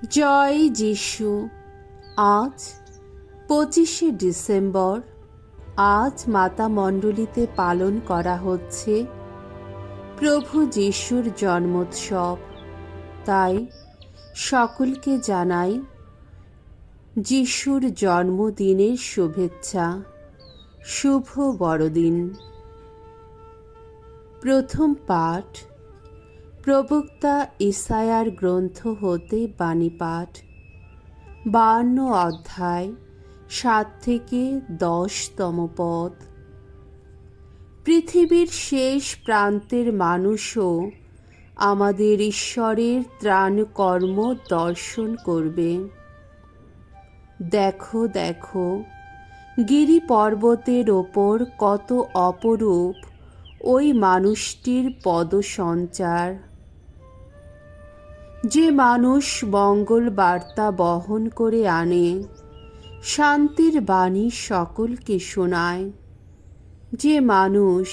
জয় যিশু। আজ 25শে ডিসেম্বর। আজ মাতা মণ্ডলীতে পালন করা হচ্ছে প্রভু যিশুর জন্মোৎসব। তাই সকলকে জানাই যিশুর জন্মদিনের শুভেচ্ছা। শুভ বড়দিন। প্রথম পাঠ প্রবক্তা ইসায়ার গ্রন্থ হতে বাণী পাঠ, 52 অধ্যায় 7 থেকে 10তম পদ। পৃথিবীর শেষ প্রান্তের মানুষও আমাদের ঈশ্বরের ত্রাণ কর্ম দর্শন করবে। দেখো দেখো, গিরি পর্বতের ওপর কত অপরূপ ওই মানুষটির পদসঞ্চার। যে মানুষ মঙ্গল বার্তা বহন করে আনে, শান্তির বাণী সকলকে শোনায়। যে মানুষ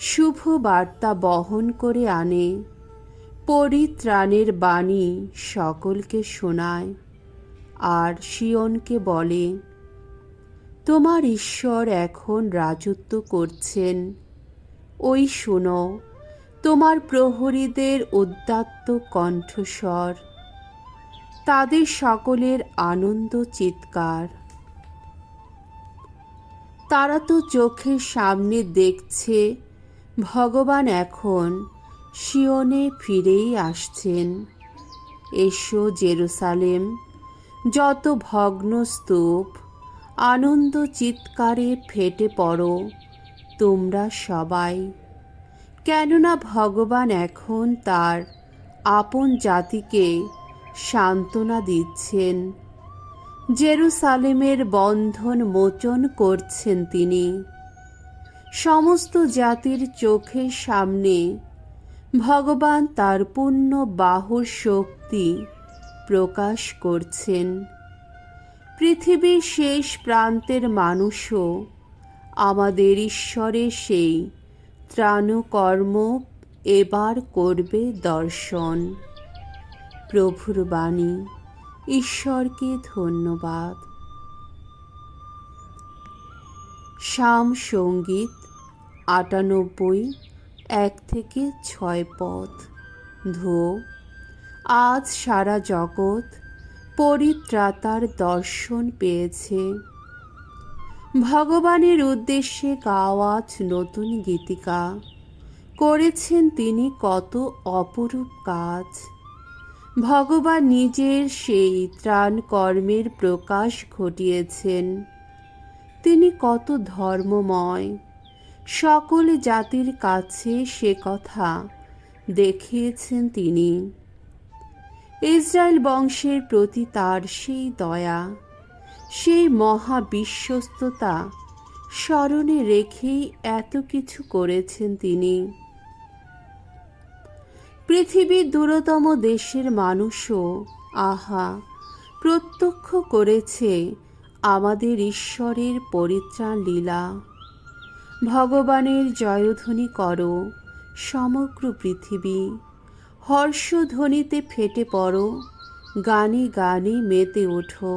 শুভ বার্তা বহন করে আনে, পরিত্রাণের বাণী সকলকে শোনায়। আর সিয়নকে বলে, তোমার ঈশ্বর এখন রাজত্ব করছেন। ওই শোনো তোমার প্রহরীদের উদাত্ত কণ্ঠস্বর, তাদের সকলের আনন্দ চিৎকার। তারা তো চোখের সামনে দেখছে ভগবান এখন সিয়নে ফিরেই আসছেন। এসো জেরুসালেম, যত ভগ্ন স্তূপ, আনন্দ চিৎকারে ফেটে পড়ো তোমরা সবাই। কেননা ভগবান এখন তার আপন জাতিকে সান্ত্বনা দিচ্ছেন। জেরুসালেমের বন্ধন মোচন করছেন তিনি। সমস্ত জাতির চোখের সামনে ভগবান তার পূর্ণ বাহুর শক্তি প্রকাশ করছেন। পৃথিবীর শেষ প্রান্তের মানুষও আমাদের ঈশ্বরের সেই ত্রাণকর্ম এবার করবে দর্শন। প্রভুর বাণী। ঈশ্বরকে ধন্যবাদ। শাম সঙ্গীত 98, 1 থেকে 6 পদ। ধো, আজ সারা জগৎ পরিত্রাতার দর্শন পেয়েছে। ভগবানের উদ্দেশ্যে গাওয়াজ নতুন গীতিকা। করেছেন তিনি কত অপরূপ কাজ। ভগবান নিজের সেই ত্রাণ কর্মের প্রকাশ ঘটিয়েছেন। তিনি কত ধর্মময়, সকল জাতির কাছে সে কথা দেখিয়েছেন তিনি। ইসরায়েল বংশের প্রতি তার সেই দয়া, সেই মহা বিশ্বস্ততা স্মরণে রেখেই এত কিছু করেছেন তিনি। পৃথিবীর দূরতম দেশের মানুষও আহা প্রত্যক্ষ করেছে আমাদের ঈশ্বরের পরিত্রাণ লীলা। ভগবানের জয়ধ্বনি করো সমগ্র পৃথিবী, হর্ষধ্বনিতে ফেটে পড়ো, গানে গানে মেতে ওঠো।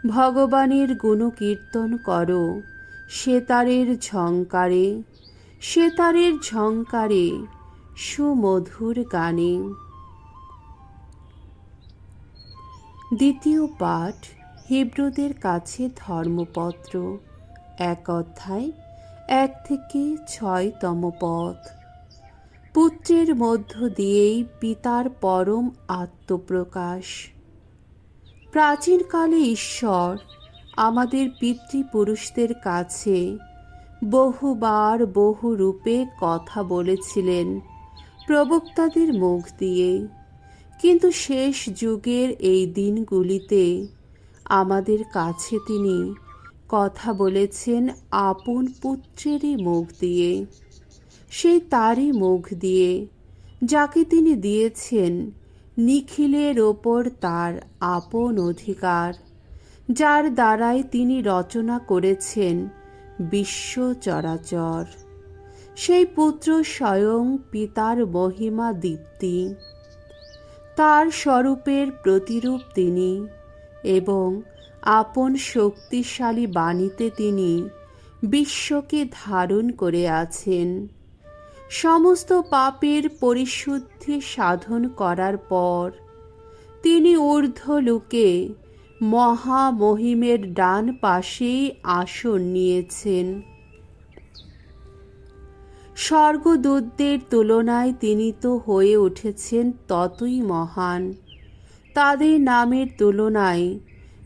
ভগবানের গুণকীর্তন করো সেতারের ঝংকারে, সেতারের ঝংকারে, সুমধুর গানে। দ্বিতীয় পাঠ হিব্রুদের কাছে ধর্মপত্র, 1 অধ্যায় 1 থেকে 6তম পদ। পুত্রের মধ্য দিয়েই পিতার পরম আত্মপ্রকাশ। প্রাচীনকালে ঈশ্বর আমাদের পিতৃপুরুষদের কাছে বহুবার বহু রূপে কথা বলেছিলেন প্রবক্তাদের মুখ দিয়ে। কিন্তু শেষ যুগের এই দিনগুলিতে আমাদের কাছে তিনি কথা বলেছেন আপন পুত্রেরই মুখ দিয়ে। সেই তারই মুখ দিয়ে, যাকে তিনি দিয়েছেন নিখিলের ওপর তার আপন অধিকার, যার দ্বারাই তিনি রচনা করেছেন বিশ্ব চরাচর। সেই পুত্র স্বয়ং পিতার মহিমা দীপ্তি। তার স্বরূপের প্রতিরূপ তিনি, এবং আপন শক্তিশালী বাণীতে তিনি বিশ্বকে ধারণ করে আছেন। সমস্ত পাপের পরিশুদ্ধি সাধন করার পর তিনি ঊর্ধ্বলোকে মহামহিমের ডান পাশেই আসন নিয়েছেন। স্বর্গদূতদের তুলনায় তিনি তো হয়ে উঠেছেন ততই মহান। তাদের নামের তুলনায়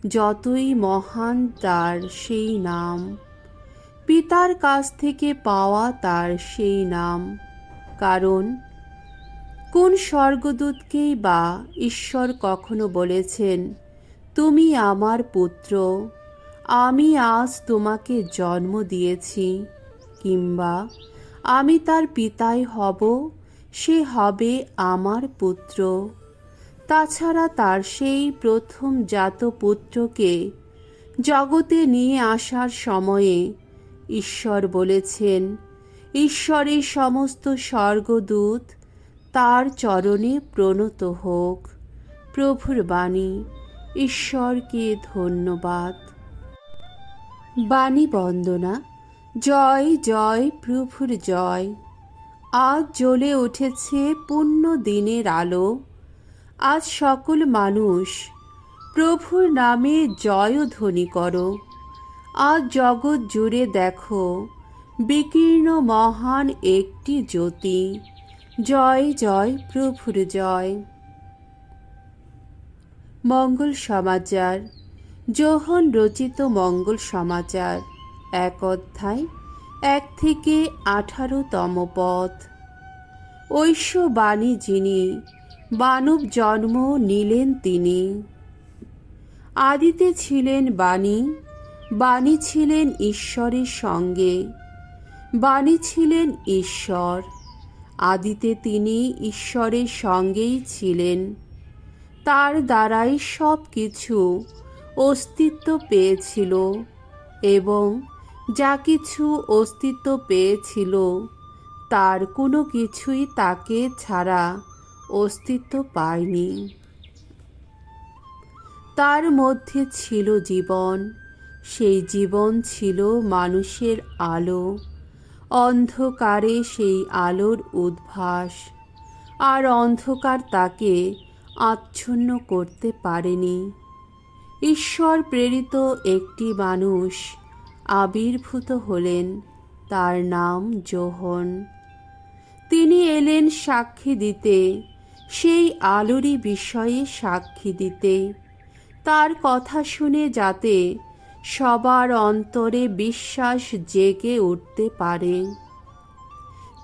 যতই মহান তার সেই নাম, পিতার কাছ থেকে পাওয়া তার সেই নাম। কারণ কোন স্বর্গদূতকেই বা ঈশ্বর কখনো বলেছেন, তুমি আমার পুত্র, আমি আজ তোমাকে জন্ম দিয়েছি, কিংবা আমি তার পিতাই হব, সে হবে আমার পুত্র। তাছাড়া তার সেই প্রথম জাত পুত্রকে জগতে নিয়ে আসার সময়ে ঈশ্বর বলেছেন, ঈশ্বরের সমস্ত স্বর্গদূত তার চরণে প্রণত হোক। প্রভুর বাণী। ঈশ্বরকে ধন্যবাদ। বাণী বন্দনা। জয় জয় প্রভুর জয়। আজ জ্বলে উঠেছে পুণ্য দিনের আলো। আজ সকল মানুষ প্রভুর নামে জয়ধ্বনি করো। আজ জগৎ জুড়ে দেখো বিকীর্ণ মহান একটি জ্যোতি। জয় জয় প্রভুর জয়। মঙ্গল সমাচার। যোহন রচিত মঙ্গল সমাচার, 1 অধ্যায়, 1 থেকে 18তম পদ। ঐশ্য বাণী যিনি, মানব জন্ম নিলেন তিনি। আদিতে ছিলেন বাণী, বাণী ছিলেন ঈশ্বরের সঙ্গে, বাণী ছিলেন ঈশ্বর। আদিতে তিনি ঈশ্বরের সঙ্গেই ছিলেন। তার দ্বারাই সব কিছু অস্তিত্ব পেয়েছিল, এবং যা কিছু অস্তিত্ব পেয়েছিল তার কোনো কিছুই তাকে ছাড়া অস্তিত্ব পায়নি। তার মধ্যে ছিল জীবন, সেই জীবন ছিল মানুষের আলো। অন্ধকারে সেই আলোর উদ্ভাস, আর অন্ধকার তাকে আচ্ছন্ন করতে পারেনি। ঈশ্বর প্রেরিত একটি মানুষ আবির্ভূত হলেন, তার নাম যোহন। তিনি এলেন সাক্ষী দিতে, সেই আলোরই বিষয়ে সাক্ষী দিতে, তার কথা শুনে যাতে সবার অন্তরে বিশ্বাস জেগে উঠতে পারে।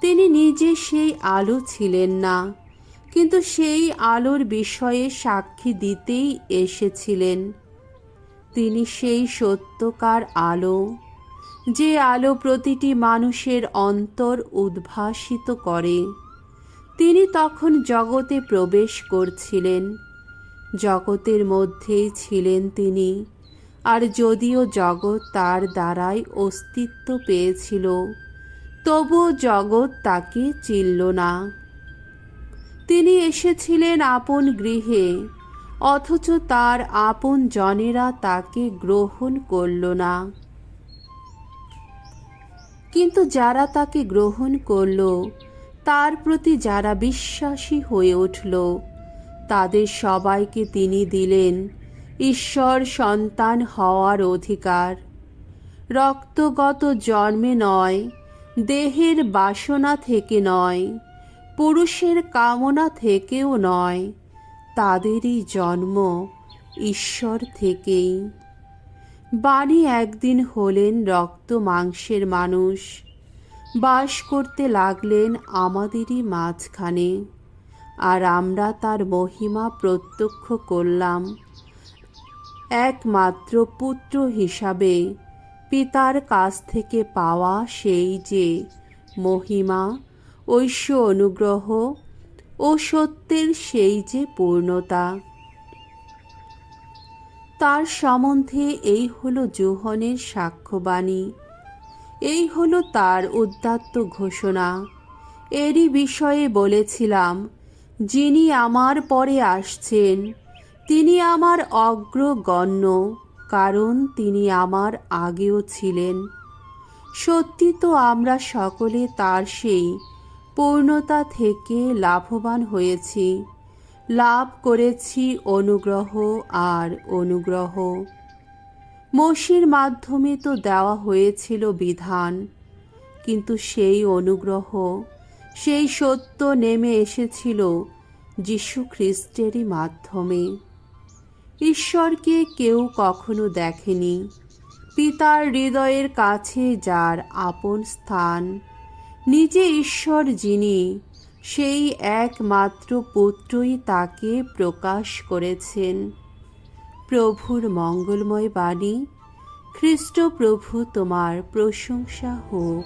তিনি নিজে সেই আলো ছিলেন না, কিন্তু সেই আলোর বিষয়ে সাক্ষী দিতেই এসেছিলেন। তিনি সেই সত্যকার আলো, যে আলো প্রতিটি মানুষের অন্তর উদ্ভাসিত করে। তিনি তখন জগতে প্রবেশ করছিলেন, জগতের মধ্যেই ছিলেন তিনি। আর যদিও জগৎ তার দ্বারাই অস্তিত্ব পেয়েছিল, তবুও জগৎ তাকে চিনল না। তিনি এসেছিলেন আপন গৃহে, অথচ তার আপন জনেরা তাকে গ্রহণ করল না। কিন্তু যারা তাকে গ্রহণ করল, তার প্রতি যারা বিশ্বাসী হয়ে উঠল, তাদের সবাইকে তিনি দিলেন ঈশ্বর সন্তান হওয়ার অধিকার। রক্তগত জন্মে নয়, দেহের বাসনা থেকে নয়, পুরুষের কামনা থেকেও নয়, তাদেরই জন্ম ঈশ্বর থেকেই। বাণী একদিন হলেন রক্ত মাংসের মানুষ, বাস করতে লাগলেন আমাদেরই মাঝখানে, আর আমরা তার মহিমা প্রত্যক্ষ করলাম। একমাত্র পুত্র হিসাবে পিতার কাছ থেকে পাওয়া সেই যে মহিমা, ঐশ্য অনুগ্রহ ও সত্যের সেই যে পূর্ণতা, তার সম্বন্ধে এই হলো যোহনের সাক্ষ্যবাণী, এই হলো তার উদাত্ত ঘোষণা। এরই বিষয়ে বলেছিলাম যিনি আমার পরে আসছেন তিনি আমার অগ্রগণ্য, কারণ তিনি আমার আগেও ছিলেন। সত্যি তো আমরা সকলে তার সেই পূর্ণতা থেকে লাভবান হয়েছি, লাভ করেছি অনুগ্রহ আর অনুগ্রহ। মসির মাধ্যমে তো দেওয়া হয়েছিল বিধান, কিন্তু সেই অনুগ্রহ, সেই সত্য নেমে এসেছিল যীশু খ্রিস্টেরই মাধ্যমে। ঈশ্বরকে কেউ কখনো দেখেনি। পিতার হৃদয়ের কাছে যার আপন স্থান, নিজে ঈশ্বর যিনি, সেই একমাত্র পুত্রই তাকে প্রকাশ করেছেন। প্রভুর মঙ্গলময় বাণী। খ্রিস্ট প্রভু তোমার প্রশংসা হোক।